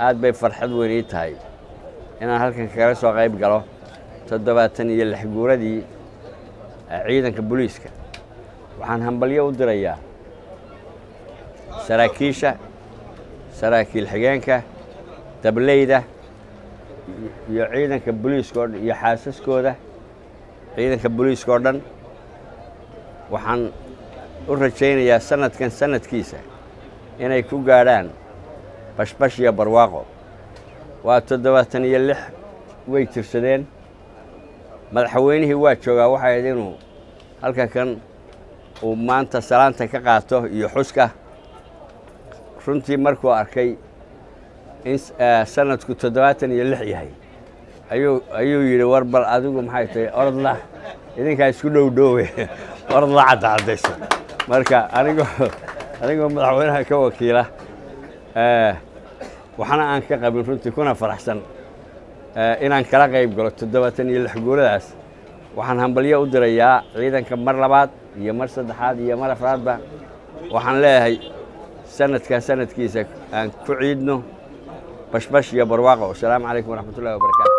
aad bay farxad weyn ii tahay inaan halkan kaga soo qayb galo 76 guuradii ciidanka booliiska. waxaan hambalyo u dirayaa saraakiisha, saraakiil xigeenka, dableyda iyo ciidanka booliiska iyo xaasaskooda, ciidanka booliiska oo dhan. waxaan u rajaynayaa sanadkan sanadkiisa inay ku gaadhaan bashbash iyo barwaaqo. waa 76 way tirsadeen. madaxweynihii waa joogaa, waxay ahayd inuu halka kan uu maanta salaanta ka qaato iyo xuska. runtii markuu arkay in sanadku 76 yahay ayuu yidhi war bal adigu maxay tahay orodla idinkaa isku dhowdhoowe orodla caddaadayso. marka anigoo madaxweynaha ka wakiila waxaana aan ka qabin runtii kuna faraxsan inaan kala qayb galo 76 guuradaas. waxaan hambalyo u dirayaa ciidanka mar labaad iyo mar saddexaad iyo mar afraadba. waxaan leeyahay sanadka sanadkiisa aan ku ciidno bashbash iyo barwaaqo. assalaamu calaykum waraxmatullaahi wabarakaatu.